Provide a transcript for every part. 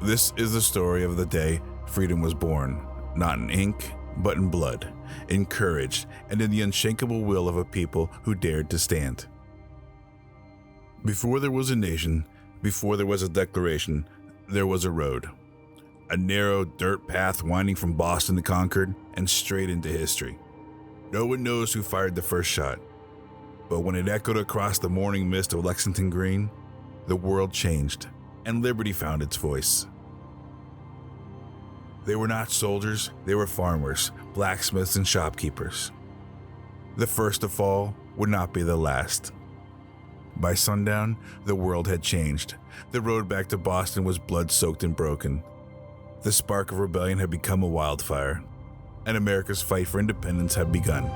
This is the story of the day freedom was born, not in ink, but in blood, in courage, and in the unshakable will of a people who dared to stand. Before there was a nation, before there was a declaration, there was a road. A narrow dirt path winding from Boston to Concord and straight into history. No one knows who fired the first shot, but when it echoed across the morning mist of Lexington Green, the world changed, and liberty found its voice. They were not soldiers, they were farmers, blacksmiths, and shopkeepers. The first to fall would not be the last. By sundown, the world had changed. The road back to Boston was blood-soaked and broken. The spark of rebellion had become a wildfire, and America's fight for independence had begun.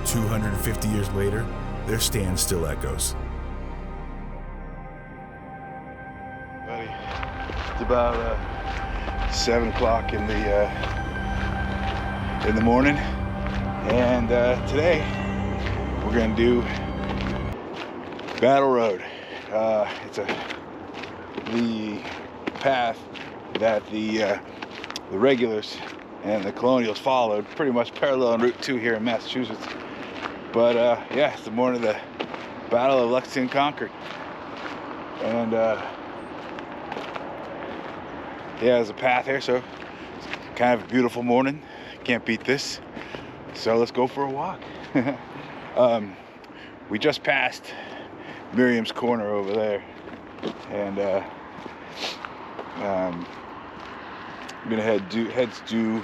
"250 years later, their stand still echoes." Buddy, it's about 7 o'clock in the morning, and today we're gonna do Battle Road. It's the path that the regulars and the colonials followed, pretty much parallel on Route 2 here in Massachusetts. But yeah, it's the morning of the Battle of Lexington Concord. And yeah, there's a path here, so it's kind of a beautiful morning. Can't beat this. So let's go for a walk. We just passed Miriam's Corner over there. And I'm gonna head due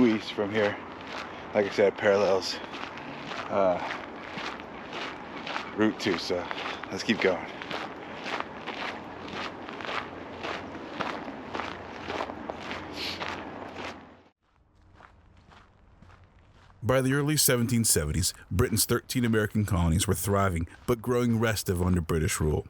east from here. Like I said, parallels Route 2, so let's keep going. By the early 1770s, Britain's 13 American colonies were thriving but growing restive under British rule.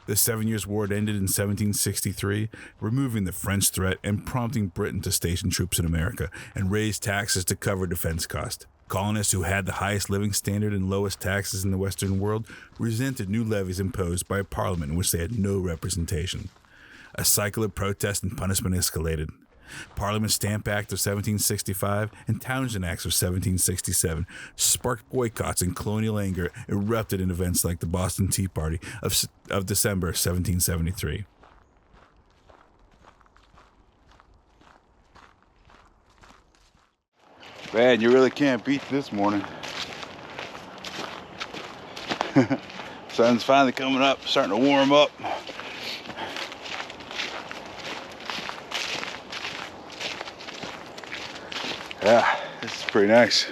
The 7 Years' War ended in 1763, removing the French threat and prompting Britain to station troops in America and raise taxes to cover defense costs. Colonists who had the highest living standard and lowest taxes in the Western world resented new levies imposed by a parliament in which they had no representation. A cycle of protest and punishment escalated. Parliament's Stamp Act of 1765 and Townshend Acts of 1767 sparked boycotts, and colonial anger erupted in events like the Boston Tea Party of December 1773. Man, you really can't beat this morning. Sun's finally coming up, starting to warm up. Yeah, this is pretty nice.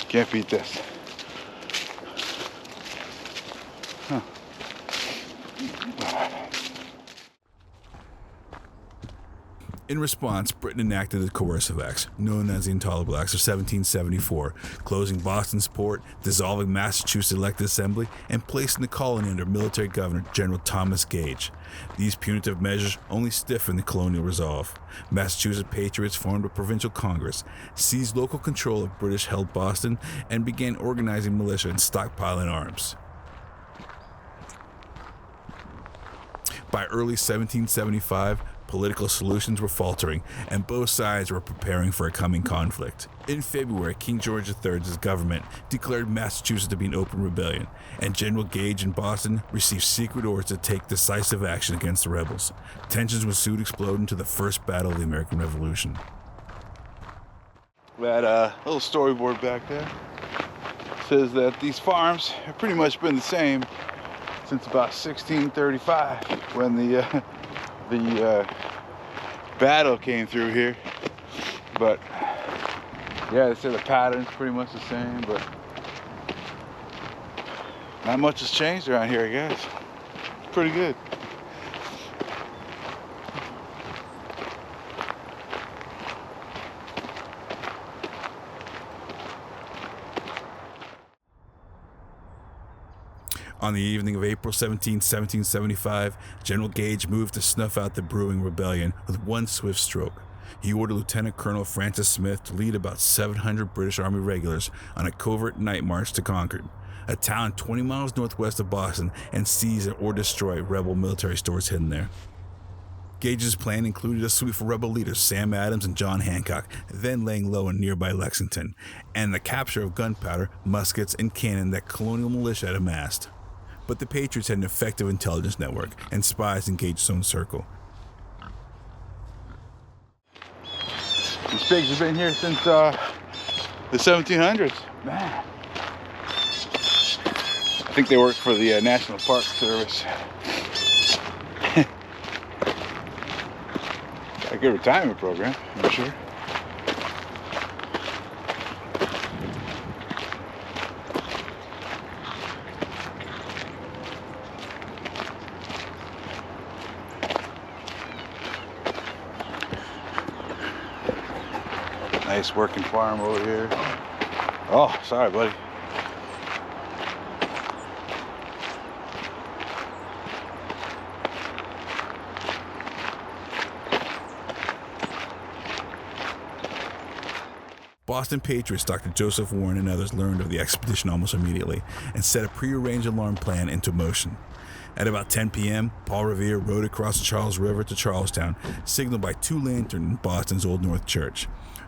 Can't beat this. Huh. In response, Britain enacted the Coercive Acts, known as the Intolerable Acts of 1774, closing Boston's port, dissolving Massachusetts elected assembly, and placing the colony under military governor General Thomas Gage. These punitive measures only stiffened the colonial resolve. Massachusetts patriots formed a provincial congress, seized local control of British-held Boston, and began organizing militia and stockpiling arms. By early 1775, political solutions were faltering, and both sides were preparing for a coming conflict. In February, King George III's government declared Massachusetts to be an open rebellion, and General Gage in Boston received secret orders to take decisive action against the rebels. Tensions would soon explode into the first battle of the American Revolution. That little storyboard back there says that these farms have pretty much been the same since about 1635, when the battle came through here. But yeah, they say the pattern's pretty much the same, but not much has changed around here, I guess. Pretty good. On the evening of April 17, 1775, General Gage moved to snuff out the brewing rebellion with one swift stroke. He ordered Lieutenant Colonel Francis Smith to lead about 700 British Army regulars on a covert night march to Concord, a town 20 miles northwest of Boston, and seize or destroy rebel military stores hidden there. Gage's plan included a sweep for rebel leaders Sam Adams and John Hancock, then laying low in nearby Lexington, and the capture of gunpowder, muskets, and cannon that colonial militia had amassed. But the Patriots had an effective intelligence network and spies in Gage's own circle. These pigs have been here since the 1700s. Man. I think they work for the National Park Service. A good retirement program, I'm sure. Nice working farm over here. Oh, sorry, buddy. Boston Patriots Dr. Joseph Warren and others learned of the expedition almost immediately and set a prearranged alarm plan into motion. At about 10 p.m., Paul Revere rode across the Charles River to Charlestown, signaled by two lanterns in Boston's Old North Church,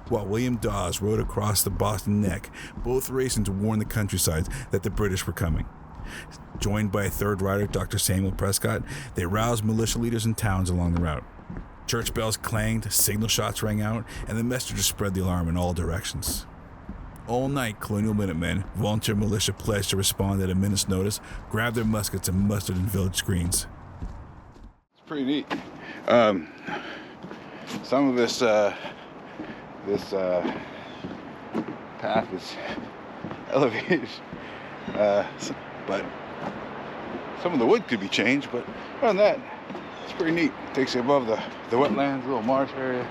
while William Dawes rode across the Boston Neck, both racing to warn the countryside that the British were coming. Joined by a third rider, Dr. Samuel Prescott, they roused militia leaders in towns along the route. Church bells clanged, signal shots rang out, and the messengers spread the alarm in all directions. All night, colonial Minutemen, volunteer militia pledged to respond at a minute's notice, grabbed their muskets, and mustered in village greens. It's pretty neat. Some of this path is elevated, but some of the wood could be changed. But other than that, it's pretty neat. It takes you above the wetlands, little marsh area.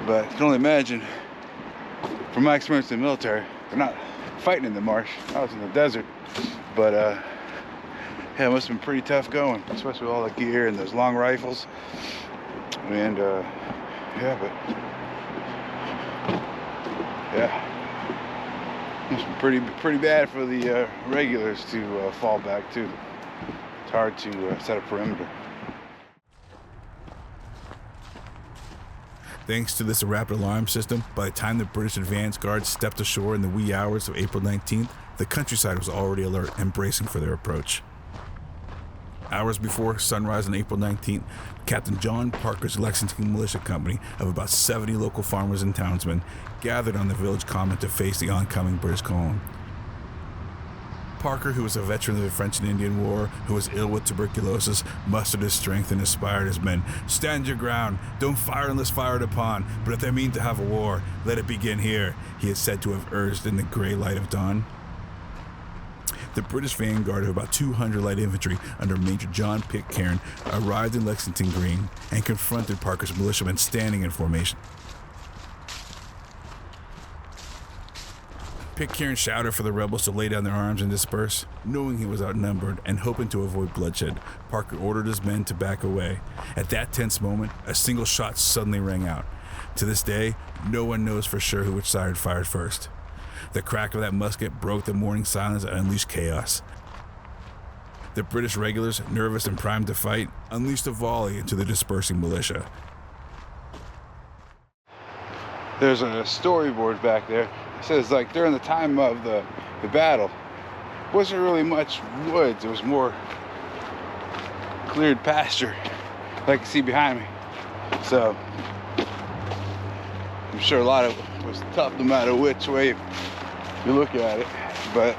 But you can only imagine, from my experience in the military, they're not fighting in the marsh. I was in the desert, but yeah, it must have been pretty tough going, especially with all the gear and those long rifles. And yeah, but yeah, it's pretty bad for the regulars to fall back too. It's hard to set a perimeter. Thanks to this rapid alarm system, by the time the British advance guard stepped ashore in the wee hours of April 19th, the countryside was already alert and bracing for their approach. Hours before sunrise on April 19th, Captain John Parker's Lexington Militia Company of about 70 local farmers and townsmen gathered on the village common to face the oncoming British column. Parker, who was a veteran of the French and Indian War, who was ill with tuberculosis, mustered his strength and inspired his men. "Stand your ground, don't fire unless fired upon, but if they mean to have a war, let it begin here," he is said to have urged in the gray light of dawn. The British vanguard of about 200 light infantry under Major John Pitcairn arrived in Lexington Green and confronted Parker's militiamen standing in formation. Pitcairn shouted for the rebels to lay down their arms and disperse. Knowing he was outnumbered and hoping to avoid bloodshed, Parker ordered his men to back away. At that tense moment, a single shot suddenly rang out. To this day, no one knows for sure which side fired first. The crack of that musket broke the morning silence and unleashed chaos. The British regulars, nervous and primed to fight, unleashed a volley into the dispersing militia. There's a storyboard back there. It says, like, during the time of the battle, wasn't really much woods. It was more cleared pasture, like you see behind me. So I'm sure a lot of it was tough no matter which way you look at it. But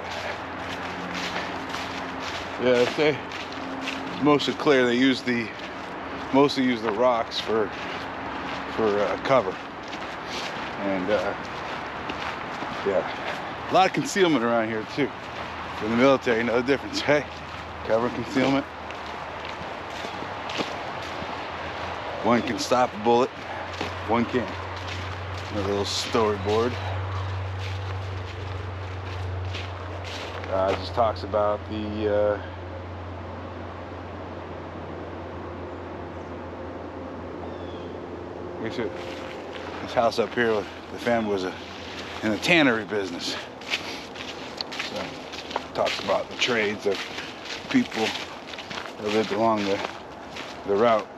yeah, they say it's mostly clear. They mostly use the rocks for for cover. And yeah, a lot of concealment around here too. For the military, you know the difference, hey? Cover and concealment. One can stop a bullet, one can't. Another little storyboard. It just talks about the this house up here, the family was in the tannery business. So it talks about the trades of people that lived along the route.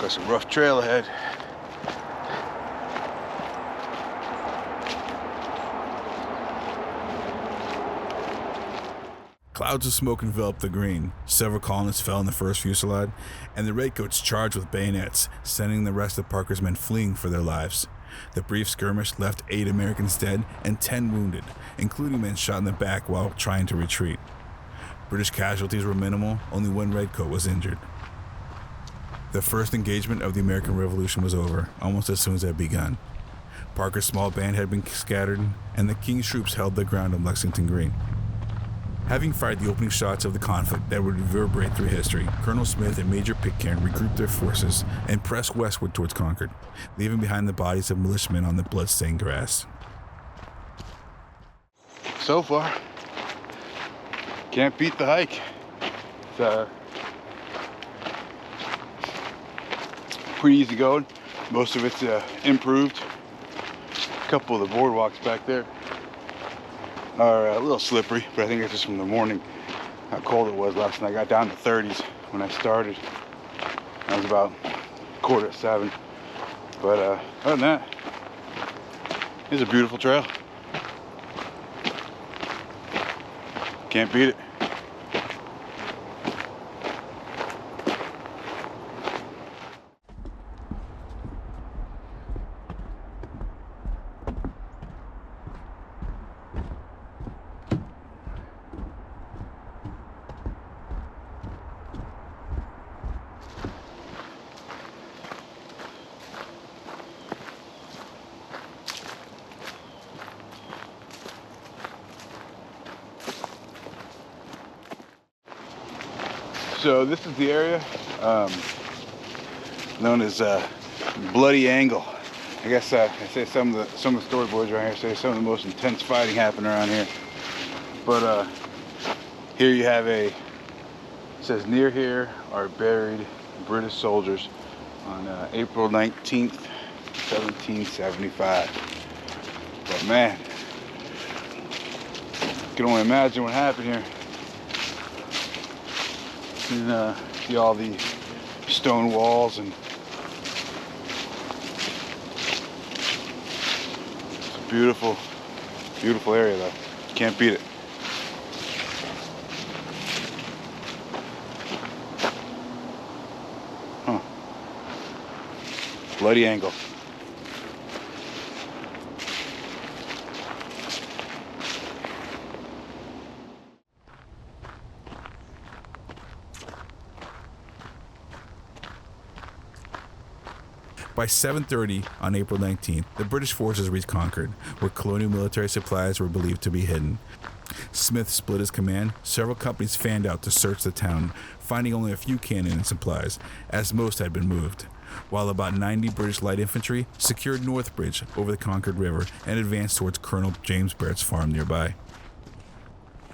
Got some rough trail ahead. Clouds of smoke enveloped the green. Several colonists fell in the first fusillade, and the redcoats charged with bayonets, sending the rest of Parker's men fleeing for their lives. The brief skirmish left 8 Americans dead and 10 wounded, including men shot in the back while trying to retreat. British casualties were minimal, only 1 redcoat was injured. The first engagement of the American Revolution was over, almost as soon as it had begun. Parker's small band had been scattered, and the King's troops held their ground on Lexington Green. Having fired the opening shots of the conflict that would reverberate through history, Colonel Smith and Major Pitcairn regrouped their forces and pressed westward towards Concord, leaving behind the bodies of militiamen on the blood-stained grass. So far, can't beat the hike. It's pretty easy going. Most of it's improved. A couple of the boardwalks back there are a little slippery, but I think it's just from the morning, how cold it was last night. I got down to 30s when I started. I was about 6:45. But other than that, it's a beautiful trail. Can't beat it. So this is the area known as Bloody Angle. I guess I say some of the storyboards around here say some of the most intense fighting happened around here. But here you have it says near here are buried British soldiers on April 19th, 1775. But man, you can only imagine what happened here. You can see all the stone walls, and it's a beautiful, beautiful area though. Can't beat it. Huh. Bloody Angle. By 7:30 on April 19th, the British forces reached Concord, where colonial military supplies were believed to be hidden. Smith split his command. Several companies fanned out to search the town, finding only a few cannon and supplies, as most had been moved, while about 90 British light infantry secured Northbridge over the Concord River and advanced towards Colonel James Barrett's farm nearby.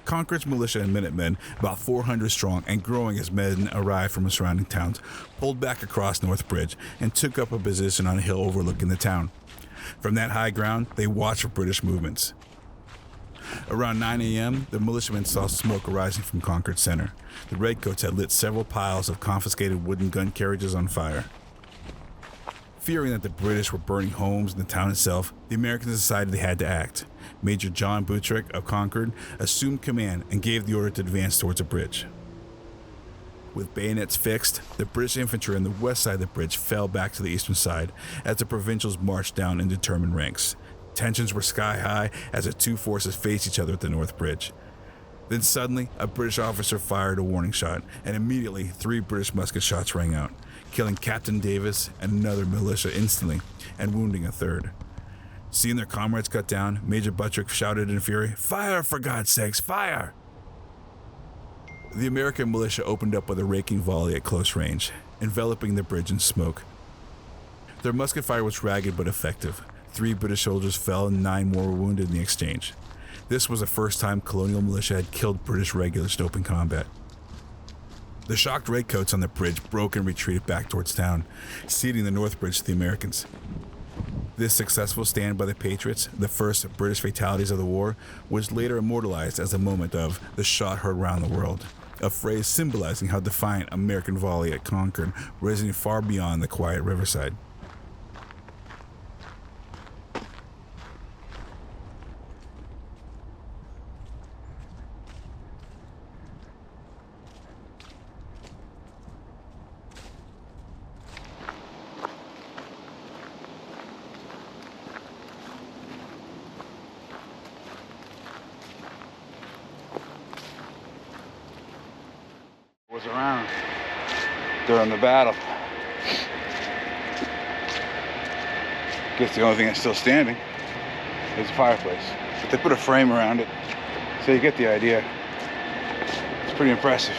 Concord's militia and Minutemen, about 400 strong and growing as men arrived from the surrounding towns, pulled back across Northbridge and took up a position on a hill overlooking the town. From that high ground, they watched for British movements. Around 9 a.m., the militiamen saw smoke arising from Concord Center. The redcoats had lit several piles of confiscated wooden gun carriages on fire. Fearing that the British were burning homes in the town itself, the Americans decided they had to act. Major John Buttrick of Concord assumed command and gave the order to advance towards a bridge. With bayonets fixed, the British infantry on the west side of the bridge fell back to the eastern side as the provincials marched down in determined ranks. Tensions were sky high as the two forces faced each other at the North Bridge. Then suddenly, a British officer fired a warning shot, and immediately 3 British musket shots rang out, killing Captain Davis and another militia instantly and wounding a third. Seeing their comrades cut down, Major Buttrick shouted in fury, "Fire, for God's sakes, fire!" The American militia opened up with a raking volley at close range, enveloping the bridge in smoke. Their musket fire was ragged but effective. 3 British soldiers fell and 9 more were wounded in the exchange. This was the first time colonial militia had killed British regulars in open combat. The shocked redcoats on the bridge broke and retreated back towards town, ceding the North Bridge to the Americans. This successful stand by the Patriots, the first British fatalities of the war, was later immortalized as a moment of "the shot heard round the world," a phrase symbolizing how defiant American volley at Concord resonated far beyond the quiet riverside. Was around during the battle. Guess the only thing that's still standing is the fireplace, but they put a frame around it, so you get the idea. It's pretty impressive.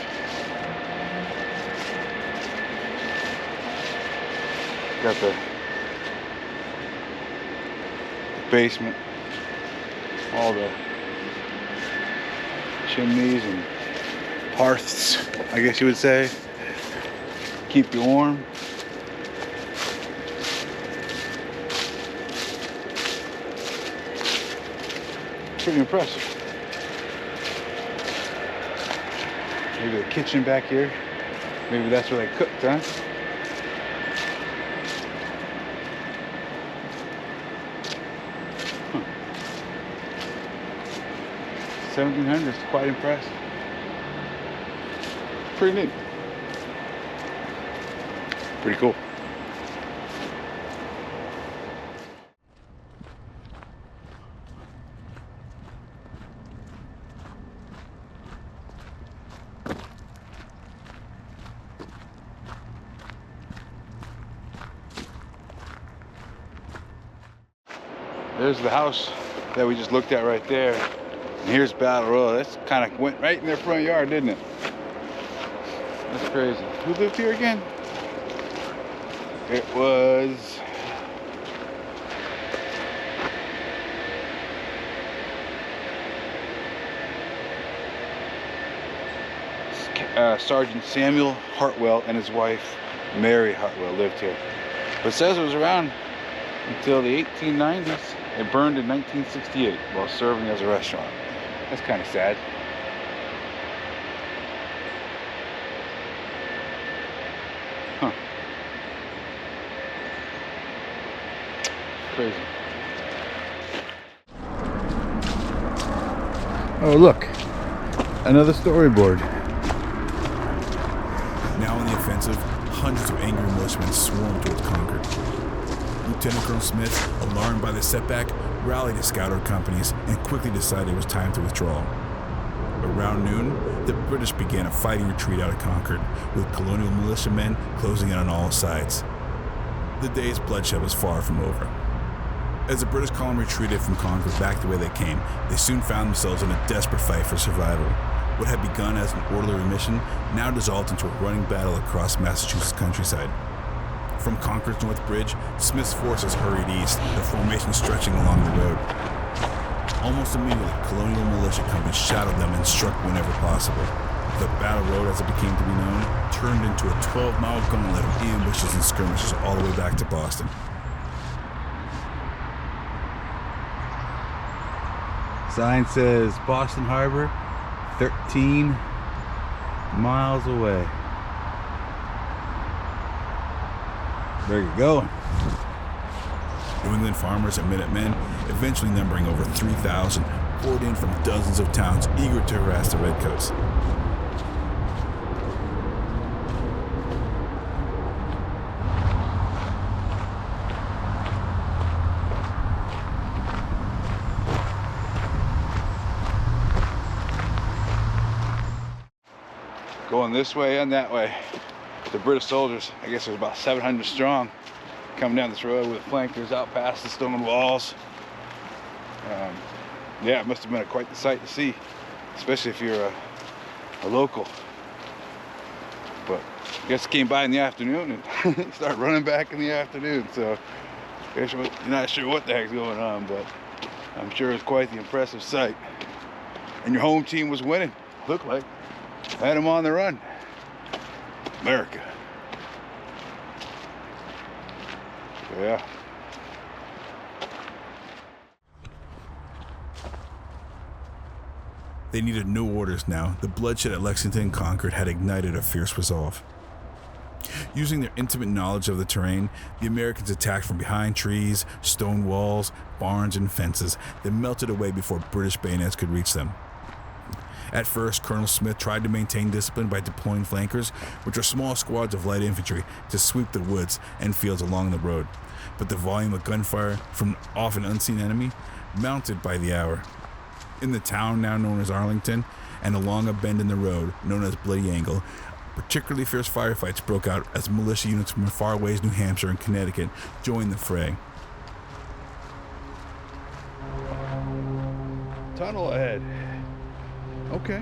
Got the basement, all the chimneys and hearths, I guess you would say, keep you warm. Pretty impressive. Maybe the kitchen back here. Maybe that's where they cooked, huh? Huh. 1700s, quite impressive. Pretty neat. Pretty cool. There's the house that we just looked at right there. And here's Battle Royal. That's kind of went right in their front yard, didn't it? That's crazy. Who lived here again? It was Sergeant Samuel Hartwell and his wife Mary Hartwell lived here. But it says it was around until the 1890s. It burned in 1968 while serving as a restaurant. That's kind of sad. Huh. Crazy. Oh, look. Another storyboard. Now on the offensive, hundreds of angry militiamen swarmed towards Concord. Lieutenant Colonel Smith, alarmed by the setback, rallied his scouter companies and quickly decided it was time to withdraw. Around noon, the British began a fighting retreat out of Concord, with colonial militiamen closing in on all sides. The day's bloodshed was far from over. As the British column retreated from Concord back the way they came, they soon found themselves in a desperate fight for survival. What had begun as an orderly mission now dissolved into a running battle across Massachusetts countryside. From Concord's North Bridge, Smith's forces hurried east, their formation stretching along the road. Almost immediately, colonial militia companies shadowed them and struck whenever possible. The Battle Road, as it became to be known, turned into a 12-mile gauntlet of ambushes and skirmishes all the way back to Boston. Sign says Boston Harbor, 13 miles away. There you go. New England farmers and Minutemen, eventually numbering over 3,000, poured in from dozens of towns eager to harass the Redcoats. Going this way and that way. the British soldiers, I guess there's about 700 strong, coming down this road with flankers out past the stone walls. Yeah, it must have been quite the sight to see, especially if you're a local. But I guess it came by in the afternoon and started running back in the afternoon. So I guess you're not sure what the heck's going on, but I'm sure it's quite the impressive sight. And your home team was winning, looked like. Had them on the run. America. So, yeah. They needed no orders now. The bloodshed at Lexington and Concord had ignited a fierce resolve. Using their intimate knowledge of the terrain, the Americans attacked from behind trees, stone walls, barns, and fences that melted away before British bayonets could reach them. At first, Colonel Smith tried to maintain discipline by deploying flankers, which are small squads of light infantry, to sweep the woods and fields along the road. But the volume of gunfire from an often unseen enemy mounted by the hour. In the town now known as Arlington, and along a bend in the road known as Bloody Angle, particularly fierce firefights broke out as militia units from faraway New Hampshire and Connecticut joined the fray. Tunnel ahead. Okay.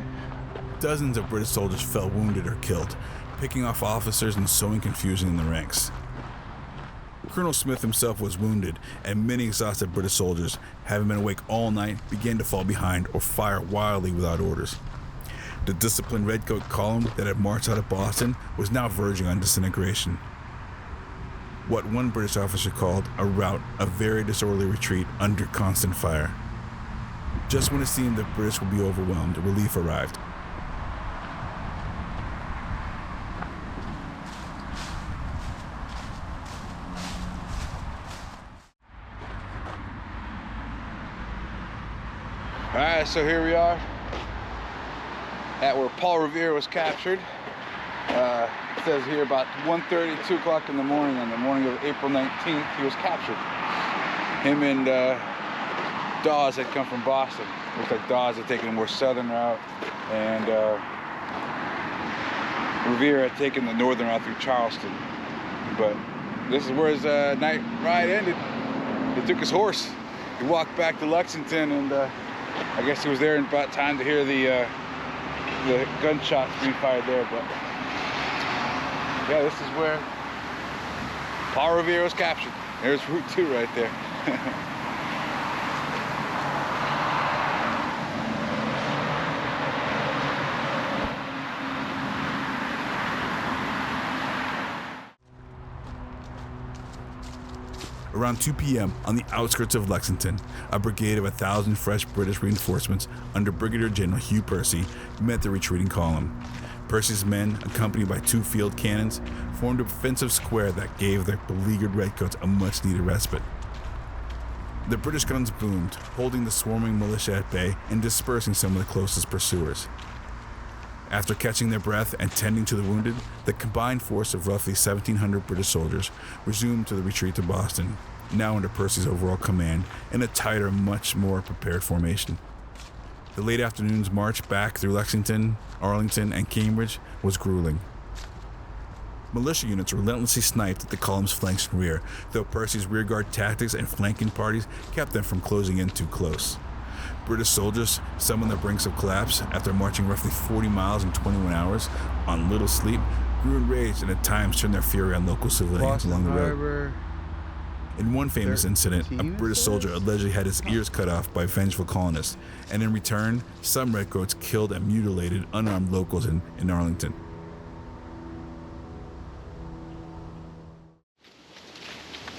Dozens of British soldiers fell wounded or killed, picking off officers and sowing confusion in the ranks. Colonel Smith himself was wounded, and many exhausted British soldiers, having been awake all night, began to fall behind or fire wildly without orders. The disciplined Redcoat column that had marched out of Boston was now verging on disintegration. What one British officer called a rout, a very disorderly retreat under constant fire. Just when it seemed the British would be overwhelmed, relief arrived. Alright, so here we are at where Paul Revere was captured. It says here about 1:30, 2 o'clock in the morning on the morning of April 19th, he was captured. Him and Dawes had come from Boston. Looks like Dawes had taken a more southern route, and Revere had taken the northern route through Charleston. But this is where his night ride ended. He took his horse. He walked back to Lexington, and I guess he was there in about time to hear the gunshots being fired there. But yeah, this is where Paul Revere was captured. There's Route 2 right there. Around 2 p.m., on the outskirts of Lexington, a brigade of 1,000 fresh British reinforcements under Brigadier General Hugh Percy met the retreating column. Percy's men, accompanied by 2 field cannons, formed a defensive square that gave the beleaguered redcoats a much-needed respite. The British guns boomed, holding the swarming militia at bay and dispersing some of the closest pursuers. After catching their breath and tending to the wounded, the combined force of roughly 1,700 British soldiers resumed to the retreat to Boston, now under Percy's overall command in a tighter, much more prepared formation. The late afternoon's march back through Lexington, Arlington, and Cambridge was grueling. Militia units relentlessly sniped at the column's flanks and rear, though Percy's rearguard tactics and flanking parties kept them from closing in too close. British soldiers, some on the brinks of collapse after marching roughly 40 miles in 21 hours on little sleep, grew enraged and at times turned their fury on local civilians along the road. In one famous incident, a British soldier allegedly had his ears cut off by vengeful colonists, and in return, some redcoats killed and mutilated unarmed locals in Arlington.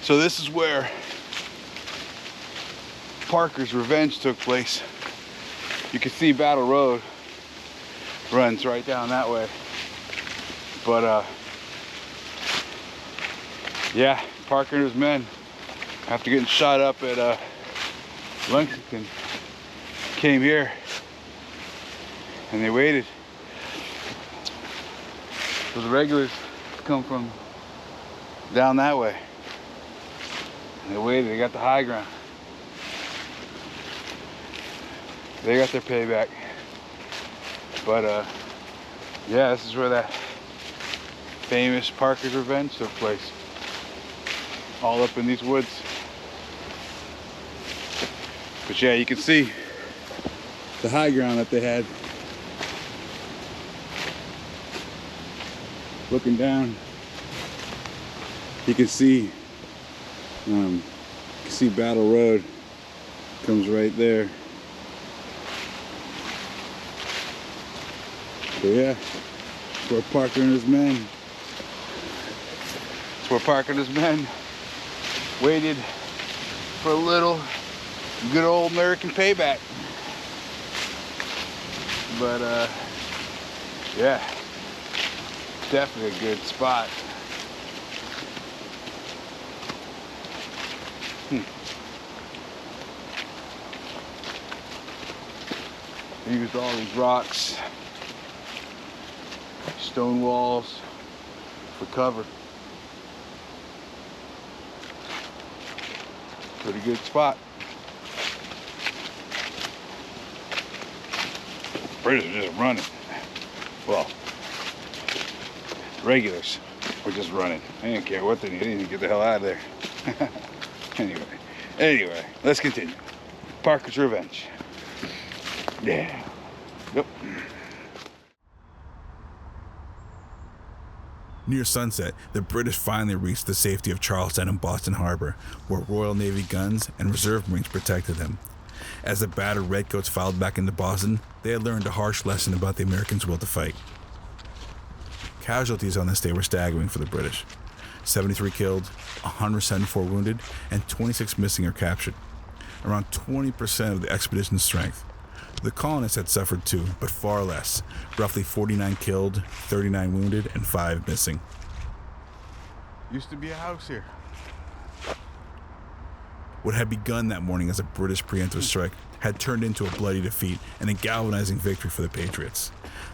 So this is where Parker's revenge took place. You can see Battle Road runs right down that way. But yeah, Parker and his men, after getting shot up at Lexington, came here and they waited. So the regulars come from down that way. And they waited, they got the high ground. They got their payback. But yeah, this is where that famous Parker's Revenge took place. All up in these woods. But yeah, you can see the high ground that they had. Looking down, you can see Battle Road comes right there. So yeah, it's where Parker and his men. It's where Parker and his men waited for a little good old American payback. But yeah, definitely a good spot. They used all these rocks, stone walls for cover. Pretty good spot. British are just running. Well, regulars were just running. I didn't care what they did. They didn't get the hell out of there. Anyway, let's continue. Parker's Revenge. Yeah. Yep. Near sunset, the British finally reached the safety of Charlestown and Boston Harbor, where Royal Navy guns and reserve Marines protected them. As the battered redcoats filed back into Boston, they had learned a harsh lesson about the Americans' will to fight. Casualties on this day were staggering for the British. 73 killed, 174 wounded, and 26 missing or captured. Around 20% of the expedition's strength. The colonists had suffered too, but far less. Roughly 49 killed, 39 wounded, and 5 missing. Used to be a house here. What had begun that morning as a British preemptive strike had turned into a bloody defeat and a galvanizing victory for the Patriots.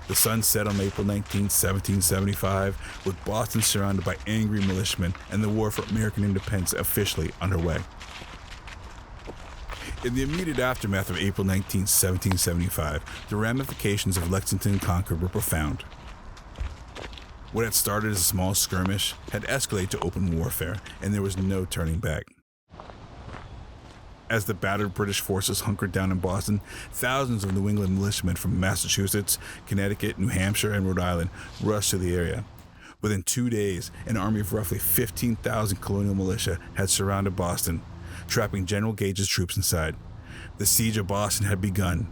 The sun set on April 19, 1775, with Boston surrounded by angry militiamen and the war for American independence officially underway. In the immediate aftermath of April 19, 1775, the ramifications of Lexington and Concord were profound. What had started as a small skirmish had escalated to open warfare, and there was no turning back. As the battered British forces hunkered down in Boston, thousands of New England militiamen from Massachusetts, Connecticut, New Hampshire, and Rhode Island rushed to the area. Within 2 days, an army of roughly 15,000 colonial militia had surrounded Boston, trapping General Gage's troops inside. The siege of Boston had begun.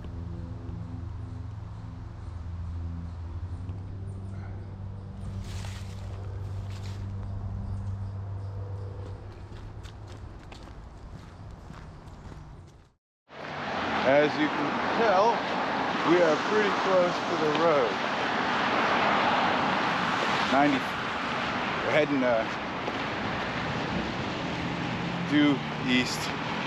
As you can tell, we are pretty close to the road. 90. We're heading due east.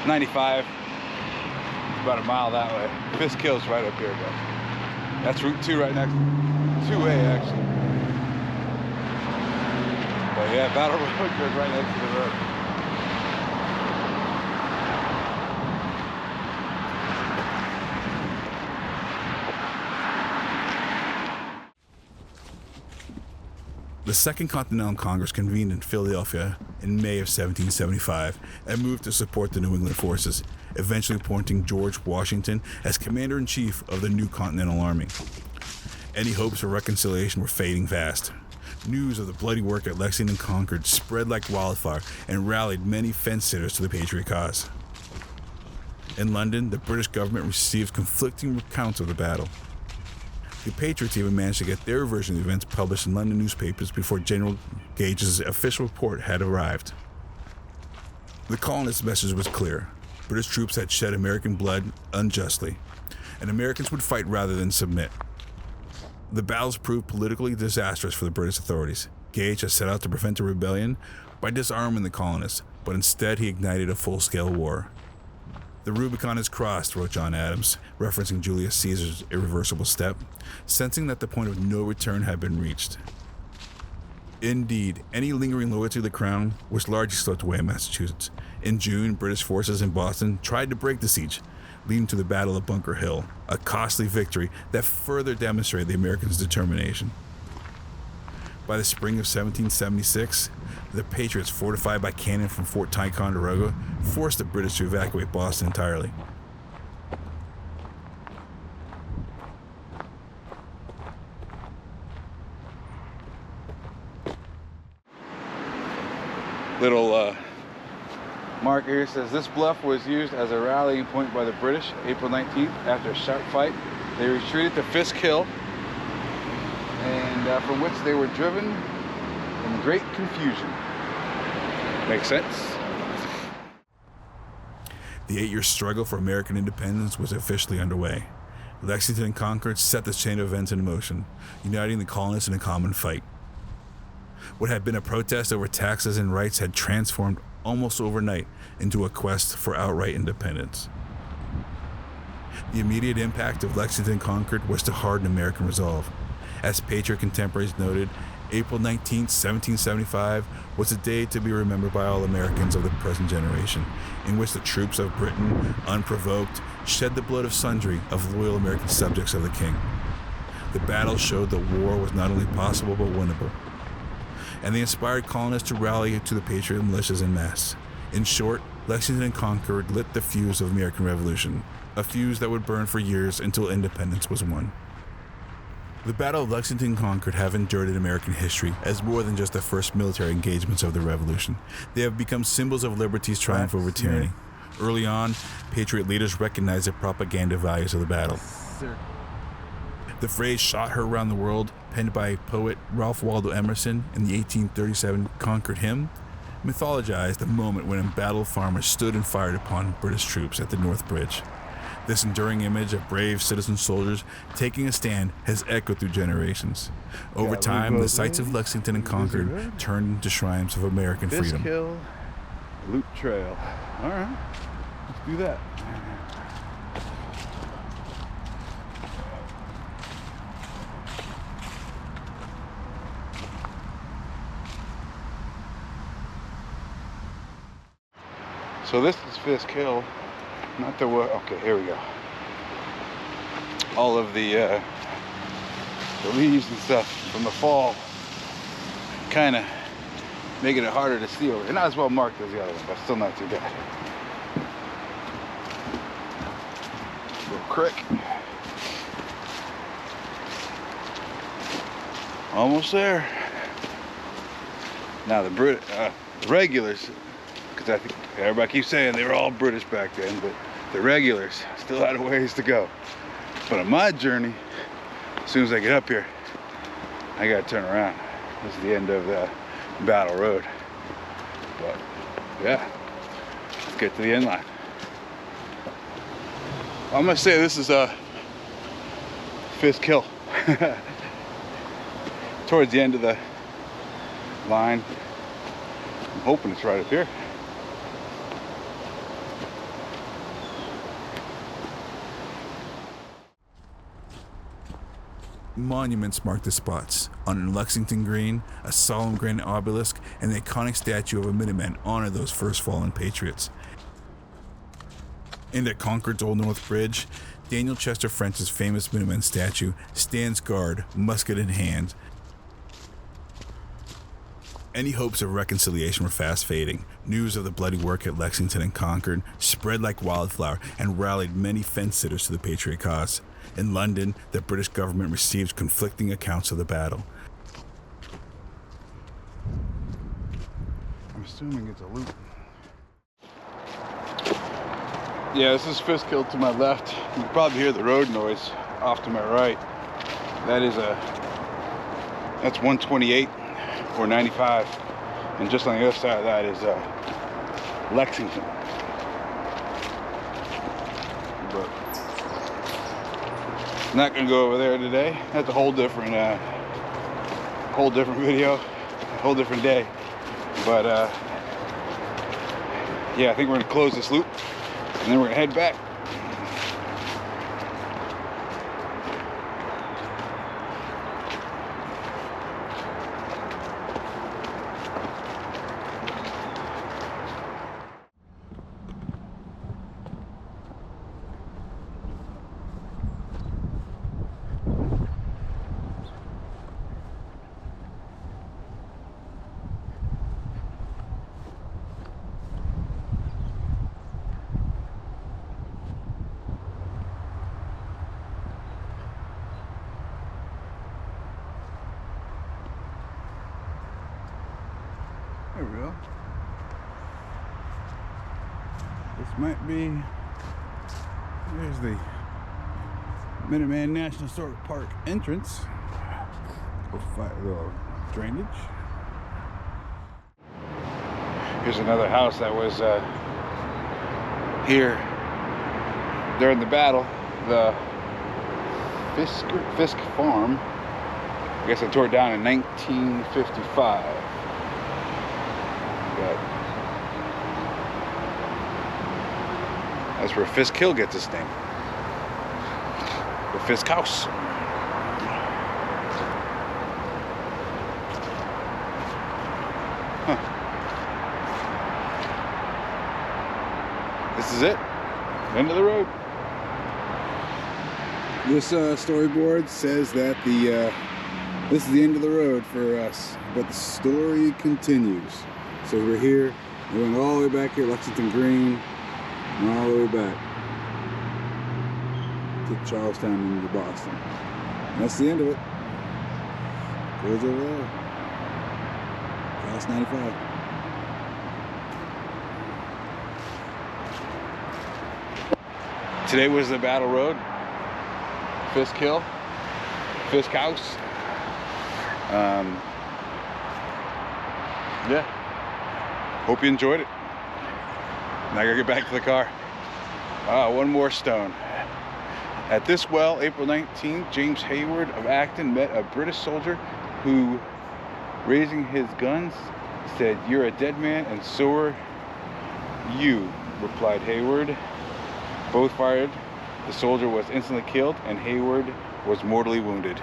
95. It's about a mile that way. Fisk Hill's right up here, guys. That's Route 2 right next. 2A actually. But yeah, Battle Road goes right next to the road. The Second Continental Congress convened in Philadelphia in May of 1775 and moved to support the New England forces, eventually appointing George Washington as Commander-in-Chief of the new Continental Army. Any hopes for reconciliation were fading fast. News of the bloody work at Lexington and Concord spread like wildfire and rallied many fence-sitters to the Patriot cause. In London, the British government received conflicting accounts of the battle. The Patriots even managed to get their version of the events published in London newspapers before General Gage's official report had arrived. The colonists' message was clear. British troops had shed American blood unjustly, and Americans would fight rather than submit. The battles proved politically disastrous for the British authorities. Gage had set out to prevent a rebellion by disarming the colonists, but instead he ignited a full-scale war. The Rubicon is crossed, wrote John Adams, referencing Julius Caesar's irreversible step, sensing that the point of no return had been reached. Indeed, any lingering loyalty to the crown was largely swept away in Massachusetts. In June, British forces in Boston tried to break the siege, leading to the Battle of Bunker Hill, a costly victory that further demonstrated the Americans' determination. By the spring of 1776, the Patriots, fortified by cannon from Fort Ticonderoga, forced the British to evacuate Boston entirely. Little marker here says this bluff was used as a rallying point by the British April 19th. After a sharp fight, they retreated to Fisk Hill, and from which they were driven in great confusion. Makes sense? The 8-year struggle for American independence was officially underway. Lexington and Concord set this chain of events in motion, uniting the colonists in a common fight. What had been a protest over taxes and rights had transformed almost overnight into a quest for outright independence. The immediate impact of Lexington and Concord was to harden American resolve. As Patriot contemporaries noted, April 19, 1775 was a day to be remembered by all Americans of the present generation, in which the troops of Britain, unprovoked, shed the blood of sundry of loyal American subjects of the King. The battle showed that war was not only possible but winnable, and they inspired colonists to rally to the patriot militias en masse. In short, Lexington and Concord lit the fuse of American Revolution, a fuse that would burn for years until independence was won. The Battle of Lexington and Concord have endured in American history as more than just the first military engagements of the Revolution. They have become symbols of liberty's triumph over tyranny. Early on, patriot leaders recognized the propaganda values of the battle. The phrase "shot heard around the world," penned by poet Ralph Waldo Emerson in the 1837 Concord hymn, mythologized the moment when embattled farmers stood and fired upon British troops at the North Bridge. This enduring image of brave citizen soldiers taking a stand has echoed through generations. Over time, the sites of Lexington and Concord turned into shrines of American freedom. Fisk Hill Loop Trail. All right, let's do that. So this is Fisk Hill, not the one. Okay, here we go. All of the leaves and stuff from the fall, kind of making it harder to see over here. Not as well marked as the other one, but still not too bad. Little creek. Almost there. Now the regulars, because I think everybody keeps saying they were all British back then, but the regulars still had a ways to go. But on my journey, as soon as I get up here, I gotta turn around. This is the end of the Battle Road. But yeah, let's get to the end line. I'm gonna say this is Fisk Hill. Towards the end of the line. I'm hoping it's right up here. Monuments mark the spots. On Lexington Green, a solemn granite obelisk and the iconic statue of a Minuteman honor those first fallen patriots. And at Concord's Old North Bridge, Daniel Chester French's famous Minuteman statue stands guard, musket in hand. Any hopes of reconciliation were fast fading. News of the bloody work at Lexington and Concord spread like wildfire and rallied many fence-sitters to the patriot cause. In London, the British government received conflicting accounts of the battle. I'm assuming it's a loop. Yeah, this is Fisk Hill to my left. You can probably hear the road noise off to my right. That's 128 or 95. And just on the other side of that is Lexington. But I'm not gonna go over there today. That's a whole different video, a whole different day. But yeah, I think we're gonna close this loop and then we're gonna head back. This might be, there's the Minuteman National Historic Park entrance. Little drainage. Here's another house that was here during the battle. The Fisk Farm. I guess I tore it down in 1955. That's where Fisk Hill gets its name. The Fisk House. Huh. This is it. End of the road. This storyboard says that this is the end of the road for us, but the story continues. So we're here, we're going all the way back here, Lexington Green, and all the way back to Charlestown and to Boston. And that's the end of it. Goes over there. Past 95. Today was the battle road. Fisk Hill, Fisk House. Yeah. Hope you enjoyed it. Now I gotta get back to the car. One more stone. At this well, April 19th, James Hayward of Acton met a British soldier who, raising his guns, said, "You're a dead man, and so are you," replied Hayward. Both fired. The soldier was instantly killed, and Hayward was mortally wounded.